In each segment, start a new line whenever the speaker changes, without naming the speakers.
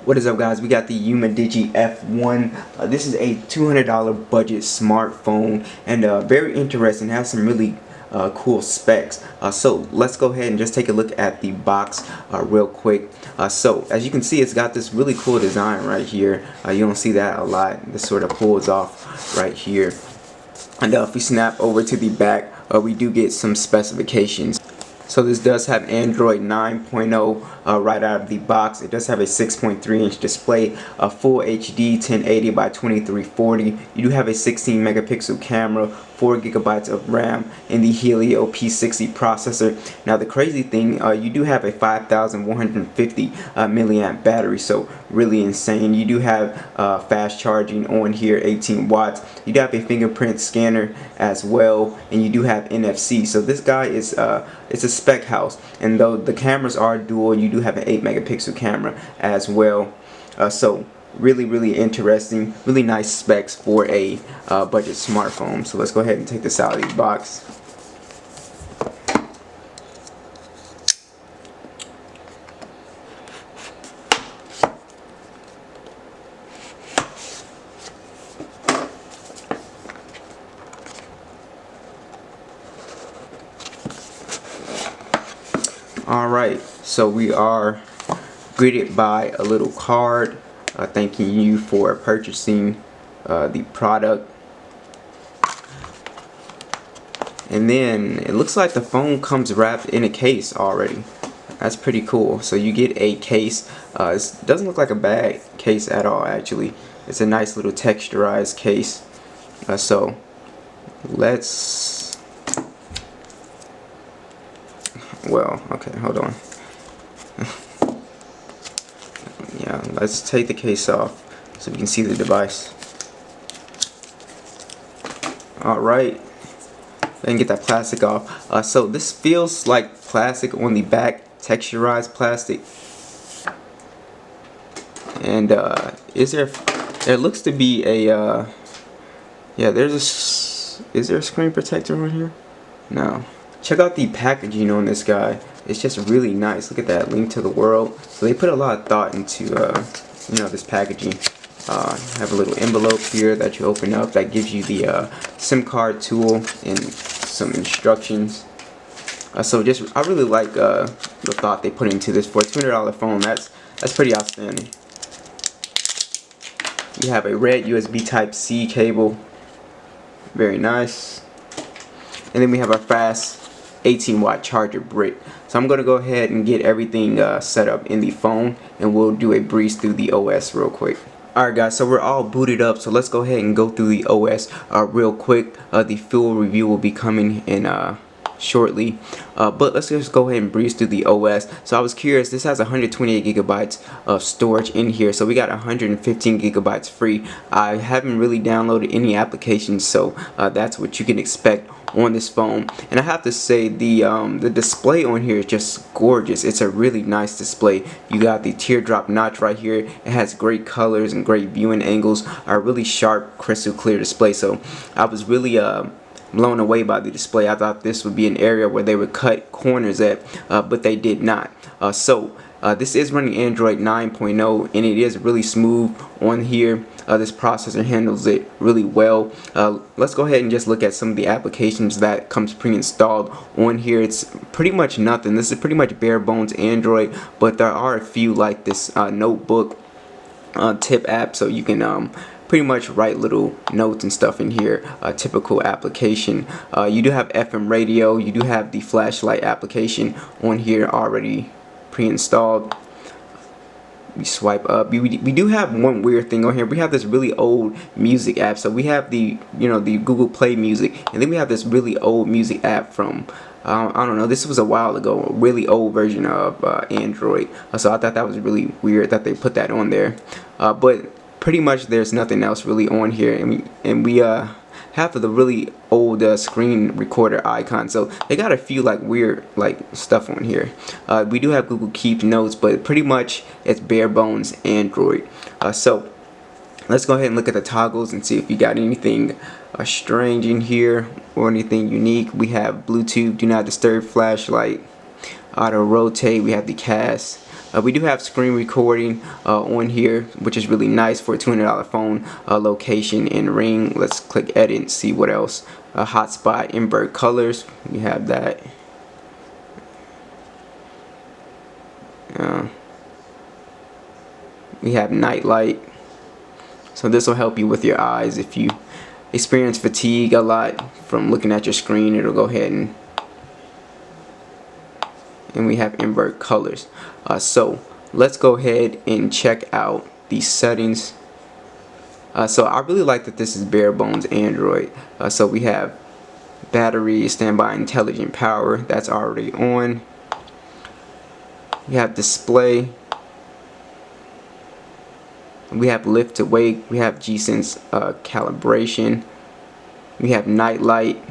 What is up, guys? We got the Umidigi F1. This is a $200 budget smartphone, and very interesting. It has some really cool specs. So let's go ahead and just take a look at the box real quick. So as you can see, it's got this really cool design right here. You don't see that a lot. This sort of pulls off right here. And if we snap over to the back, we do get some specifications. So this does have Android 9.0 right out of the box. It does have a 6.3-inch display, a full HD 1080 by 2340. You do have a 16 megapixel camera, 4 gigabytes of RAM, and the Helio P60 processor. Now the crazy thing, you do have a 5,150 milliamp battery, so really insane. You do have fast charging on here, 18 watts. You do have a fingerprint scanner as well, and you do have NFC. So this guy is it's a spec house, and though the cameras are dual, you do have an 8 megapixel camera as well. So really interesting, really nice specs for a budget smartphone. So let's go ahead and take this out of the box. Alright, so we are greeted by a little card thanking you for purchasing the product. And then it looks like the phone comes wrapped in a case already. That's pretty cool. So you get a case. It doesn't look like a bad case at all, actually. It's a nice little texturized case. So let's... Well, okay, hold on. Yeah, let's take the case off so we can see the device. Alright, then get that plastic off. So this feels like plastic on the back, texturized plastic. And there looks to be a yeah, is there a screen protector on here? No. Check out the packaging on this guy. It's just really nice. Look at that, link to the world. So they put a lot of thought into you know, this packaging. Have a little envelope here that you open up that gives you the SIM card tool and some instructions. So I really like the thought they put into this for a $200 phone. That's pretty outstanding. You have a red USB Type-C cable. Very nice. And then we have our fast 18-watt charger brick. So I'm going to go ahead and get everything set up in the phone, and we'll do a breeze through the OS real quick. Alright guys, so we're all booted up, so let's go ahead and go through the OS real quick. The full review will be coming in shortly, but let's just go ahead and breeze through the OS. So I was curious, this has 128 gigabytes of storage in here, so we got 115 gigabytes free. I haven't really downloaded any applications, so that's what you can expect on this phone. And I have to say, the display on here is just gorgeous. It's a really nice display. You got the teardrop notch right here. It has great colors and great viewing angles. A really sharp, crystal clear display. So I was really blown away by the display. I thought this would be an area where they would cut corners at, but they did not. This is running Android 9.0, and it is really smooth on here. This processor handles it really well. Let's go ahead and just look at some of the applications that comes pre-installed on here. It's pretty much nothing. This is pretty much bare bones Android, but there are a few like this notebook tip app, so you can pretty much write little notes and stuff in here. Typical application. You do have FM radio. You do have the flashlight application on here already pre-installed. We swipe up. We do have one weird thing on here. We have this really old music app. So we have the the Google Play Music, and then we have this really old music app from I don't know, this was a while ago, a really old version of Android. So I thought that was really weird that they put that on there. But pretty much there's nothing else really on here, and we half of the really old screen recorder icon. So they got a few like weird like stuff on here. We do have Google Keep Notes, but pretty much it's bare bones Android. So let's go ahead and look at the toggles and see if you got anything strange in here or anything unique. We have Bluetooth, do not disturb, flashlight, auto rotate. We have the cast. We do have screen recording on here, which is really nice for a $200 phone. Location and ring. Let's click edit and see what else. Hotspot, invert colors. We have that. We have night light. So this will help you with your eyes if you experience fatigue a lot from looking at your screen. It'll go ahead and we have invert colors. So let's go ahead and check out these settings. So I really like that this is bare bones Android. So we have battery, standby, intelligent power. That's already on. We have display. We have lift to wake. We have G-Sense calibration. We have night light.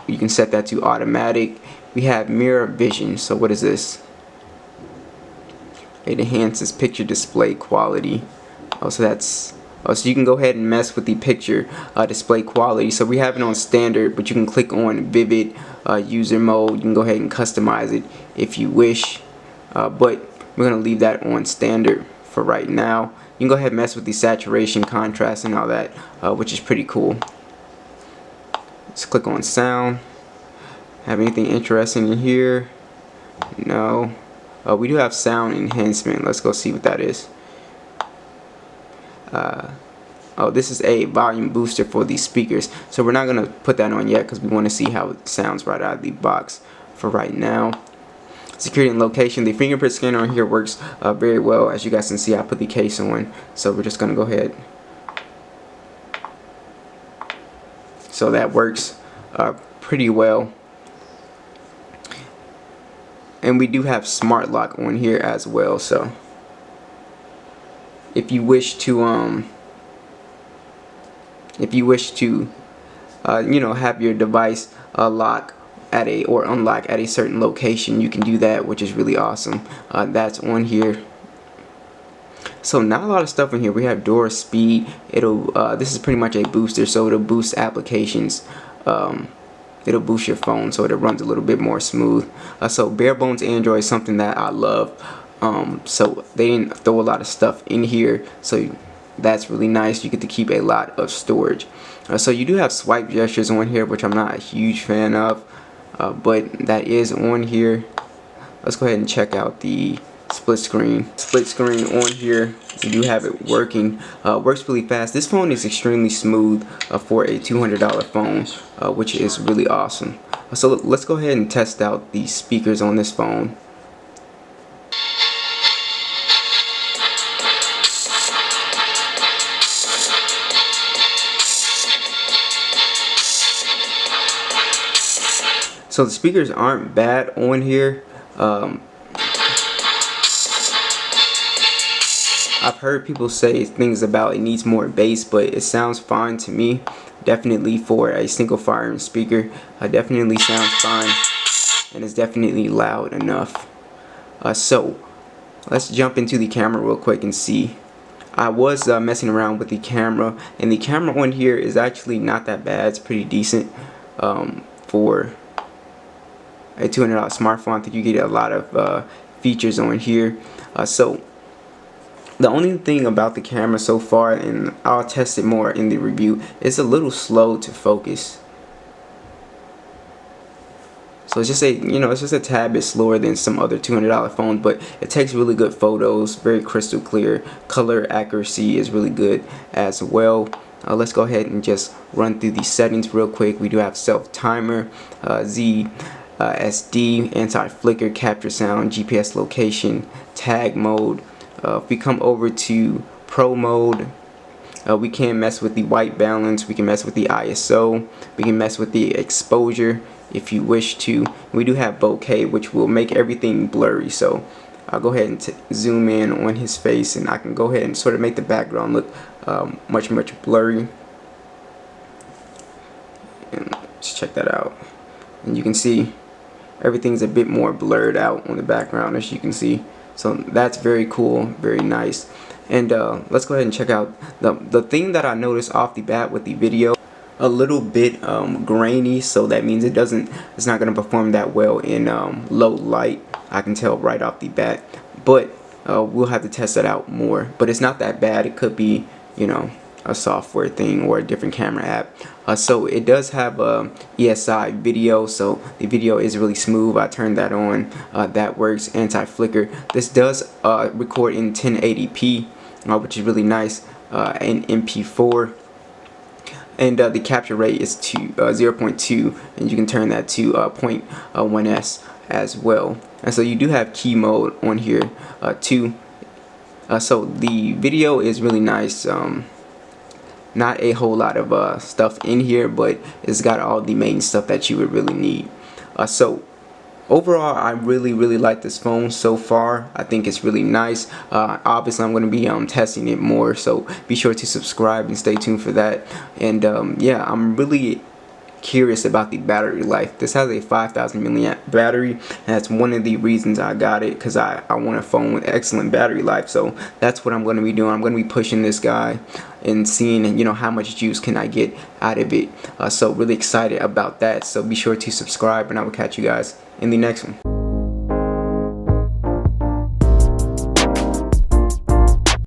You can set that to automatic. We have mirror vision. So what is this? It enhances picture display quality. So you can go ahead and mess with the picture display quality. So we have it on standard, but you can click on vivid user mode. You can go ahead and customize it if you wish, but we're gonna leave that on standard for right now. You can go ahead and mess with the saturation, contrast, and all that, which is pretty cool. Let's click on sound. Have anything interesting in here? No. We do have sound enhancement. Let's go see what that is. Oh, this is a volume booster for these speakers. So we're not going to put that on yet because we want to see how it sounds right out of the box for right now. Security and location. The fingerprint scanner on here works very well. As you guys can see, I put the case on. So we're just going to go ahead. So that works pretty well. And we do have smart lock on here as well. So if you wish to have your device lock at or unlock at a certain location, you can do that, which is really awesome. That's on here. So not a lot of stuff in here. We have door speed. This is pretty much a booster, so it'll boost applications. It'll boost your phone so it runs a little bit more smooth. So bare bones Android is something that I love. So they didn't throw a lot of stuff in here, so that's really nice. You get to keep a lot of storage. So you do have swipe gestures on here, which I'm not a huge fan of, but that is on here. Let's go ahead and check out the split screen on here. You do have it working. Works really fast. This phone is extremely smooth for a $200 phone, which is really awesome. So let's go ahead and test out the speakers on this phone. So the speakers aren't bad on here. I've heard people say things about it needs more bass, but it sounds fine to me. Definitely for a single firing speaker, definitely sounds fine, and it's definitely loud enough. So let's jump into the camera real quick and see. I was messing around with the camera, and the camera on here is actually not that bad. It's pretty decent for a $200 smartphone. I think you get a lot of features on here. So the only thing about the camera so far, and I'll test it more in the review, it's a little slow to focus. So it's just a tad bit slower than some other $200 phones, but it takes really good photos, very crystal clear. Color accuracy is really good as well. Let's go ahead and just run through these settings real quick. We do have self timer, SD, anti-flicker, capture sound, GPS location, tag mode. If we come over to Pro mode, we can mess with the white balance, we can mess with the ISO, we can mess with the exposure if you wish to. We do have bokeh, which will make everything blurry. So I'll go ahead and zoom in on his face, and I can go ahead and sort of make the background look much blurry. And let's check that out. And you can see everything's a bit more blurred out on the background, as you can see. So that's very cool, very nice. And let's go ahead and check out the thing that I noticed off the bat with the video. A little bit grainy, so that means it's not going to perform that well in low light. I can tell right off the bat. But we'll have to test that out more, but it's not that bad. It could be, you know, a software thing or a different camera app. So it does have ESI video, so the video is really smooth. I turned that on. That works. Anti-flicker. This does record in 1080p, which is really nice, in MP4. And the capture rate is 0.2, and you can turn that to 0.1s as well. And so you do have key mode on here too. So the video is really nice. Not a whole lot of stuff in here, but it's got all the main stuff that you would really need. So overall, I really like this phone so far. I think it's really nice. Obviously, I'm going to be testing it more, so be sure to subscribe and stay tuned for that. And yeah, I'm really curious about the battery life. This has a 5,000 milliamp battery, and that's one of the reasons I got it, because I want a phone with excellent battery life. So that's what I'm going to be doing. I'm going to be pushing this guy and seeing, you know, how much juice can I get out of it. So really excited about that. So be sure to subscribe, and I will catch you guys in the next one.